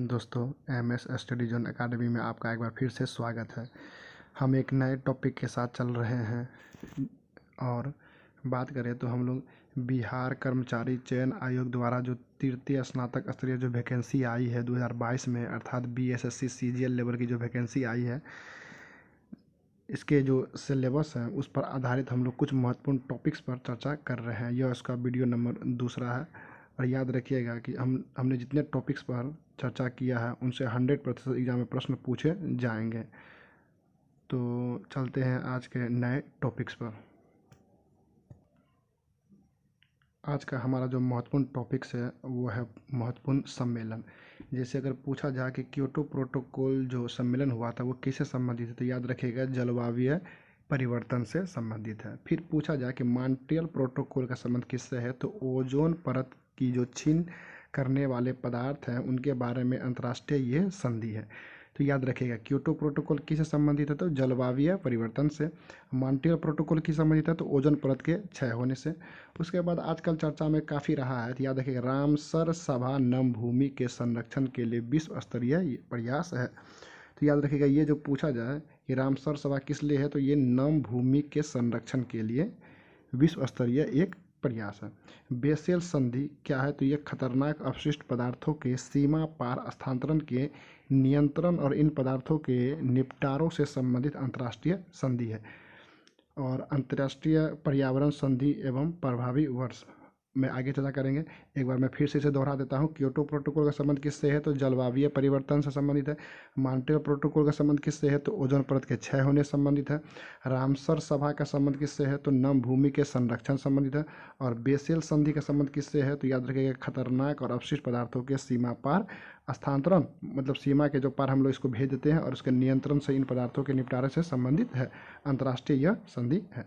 दोस्तों, MS study zone academy में आपका एक बार फिर से स्वागत है। हम एक नए टॉपिक के साथ चल रहे हैं और बात करें तो हम लोग बिहार कर्मचारी चयन आयोग द्वारा जो तृतीय स्नातक स्तरीय जो वैकेंसी आई है 2022 में, अर्थात BSSC CGL लेवल की जो वैकेंसी आई है, इसके जो सिलेबस है उस पर आधारित हम लोग कुछ महत्वपूर्ण टॉपिक्स पर चर्चा कर रहे हैं। यह इसका वीडियो नंबर 2 है और याद रखिएगा कि हमने जितने टॉपिक्स पर चर्चा किया है उनसे 100% एग्जाम में प्रश्न पूछे जाएंगे। तो चलते हैं आज के नए टॉपिक्स पर। आज का हमारा जो महत्वपूर्ण टॉपिक्स है वो है महत्वपूर्ण सम्मेलन। जैसे अगर पूछा जाए कि क्योटो प्रोटोकॉल जो सम्मेलन हुआ था वो किससे संबंधित है, तो याद रखिएगा जलवायु परिवर्तन से संबंधित है। फिर पूछा जाए कि मॉन्ट्रियल प्रोटोकॉल का संबंध किससे है, तो ओजोन परत की जो छीन करने वाले पदार्थ हैं उनके बारे में अंतर्राष्ट्रीय ये संधि है। तो याद रखिएगा क्योटो प्रोटोकॉल किससे संबंधित है, तो जलवायु परिवर्तन से। मॉन्ट्रियल प्रोटोकॉल किससे संबंधित है, तो ओजोन परत के क्षय होने से। उसके बाद आजकल चर्चा में काफ़ी रहा है, तो याद रखिएगा रामसर सभा नम भूमि के संरक्षण के लिए विश्व स्तरीय प्रयास है। तो याद रखिएगा ये जो पूछा जाए कि रामसर सभा किस लिए है, तो ये नम भूमि के संरक्षण के लिए विश्व स्तरीय एक प्रयास है। बेसेल संधि क्या है, तो ये खतरनाक अपशिष्ट पदार्थों के सीमा पार स्थानांतरण के नियंत्रण और इन पदार्थों के निपटारों से संबंधित अंतर्राष्ट्रीय संधि है। और अंतर्राष्ट्रीय पर्यावरण संधि एवं प्रभावी वर्ष में आगे चर्चा करेंगे। एक बार मैं फिर से इसे दोहरा देता हूँ। क्योटो प्रोटोकॉल का संबंध किससे है, तो जलवायु परिवर्तन से संबंधित है। मॉन्ट्रियल प्रोटोकॉल का संबंध किससे है, तो ओजोन परत के क्षय होने से संबंधित है। रामसर सभा का संबंध किससे है, तो नम भूमि के संरक्षण संबंधित है। और बेसेल संधि का संबंध किससे है, तो याद रखिएगा खतरनाक और अपशिष्ट पदार्थों के सीमा पार स्थानांतरण, मतलब सीमा के जो पार हम लोग इसको भेज देते हैं और उसके नियंत्रण से इन पदार्थों के निपटारे से संबंधित है। अंतर्राष्ट्रीय यह संधि है।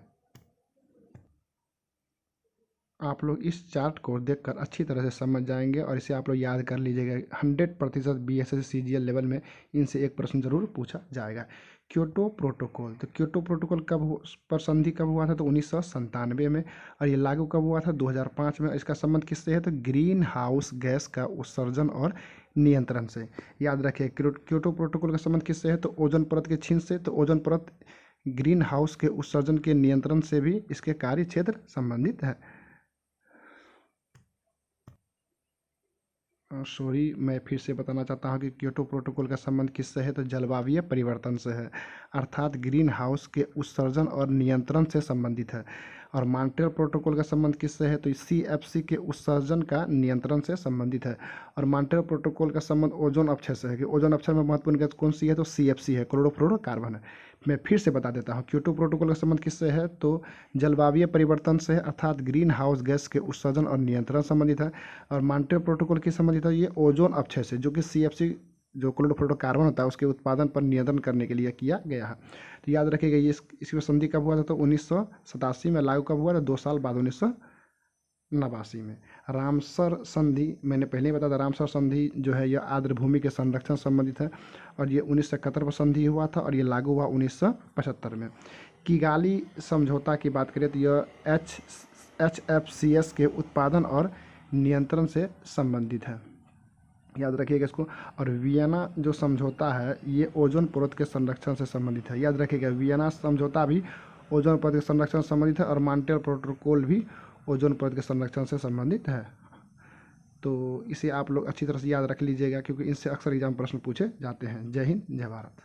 आप लोग इस चार्ट को देखकर अच्छी तरह से समझ जाएंगे और इसे आप लोग याद कर लीजिएगा। 100% BSSC CGL लेवल में इनसे एक प्रश्न जरूर पूछा जाएगा। क्योटो प्रोटोकॉल, तो क्योटो प्रोटोकॉल पर संधि कब हुआ था, तो 1997 में। और ये लागू कब हुआ था, 2005 में। इसका संबंध किससे है, तो ग्रीन हाउस गैस का उत्सर्जन और नियंत्रण से। याद रखिए क्योटो प्रोटोकॉल का संबंध किससे है, तो ओजोन परत के छीन से। तो ओजोन परत ग्रीन हाउस के उत्सर्जन के नियंत्रण से भी इसके कार्य क्षेत्र संबंधित है। सॉरी, मैं फिर से बताना चाहता हूँ कि क्योटो प्रोटोकॉल का संबंध किससे है, तो जलवायु परिवर्तन से है, अर्थात ग्रीन हाउस के उत्सर्जन और नियंत्रण से संबंधित है। और मॉन्ट्रियल प्रोटोकॉल का संबंध किससे है, तो CFC के उत्सर्जन का नियंत्रण से संबंधित है। और मॉन्ट्रियल प्रोटोकॉल का संबंध ओजोन अपक्षय से है कि ओजोन अपक्षय में महत्वपूर्ण गैस कौन सी है, तो CFC है, क्लोरोफ्लोरोकार्बन है। मैं फिर से बता देता हूँ क्योटो प्रोटोकॉल का संबंध किससे है, तो जलवायु परिवर्तन से है, अर्थात ग्रीन हाउस गैस के उत्सर्जन और नियंत्रण संबंधित है। और मॉन्ट्रियल प्रोटोकॉल की संबंधित है ये ओजोन अपक्षय से, जो कि CFC जो क्लोरोफ्लोरोकार्बन होता है उसके उत्पादन पर नियंत्रण करने के लिए किया गया है। तो याद रखिएगा ये इसकी संधि कब हुआ था, तो 1987 में। लागू कब हुआ था, 2 साल बाद 1989 में। रामसर संधि मैंने पहले ही बताया था, रामसर संधि जो है यह आर्द्र भूमि के संरक्षण संबंधित है और ये 1971 में संधि हुआ था और ये लागू हुआ 1975 में। किगाली समझौता की बात करें तो यह HFCS के उत्पादन और नियंत्रण से संबंधित है, याद रखिएगा इसको। और वियना जो समझौता है ये ओजोन परत के संरक्षण से संबंधित है, याद रखिएगा वियना समझौता भी ओजोन परत के संरक्षण से संबंधित है और मॉन्ट्रियल प्रोटोकॉल भी ओजोन परत के संरक्षण से संबंधित है। तो इसे आप लोग अच्छी तरह से याद रख लीजिएगा क्योंकि इनसे अक्सर एग्जाम प्रश्न पूछे जाते हैं। जय हिंद, जय भारत।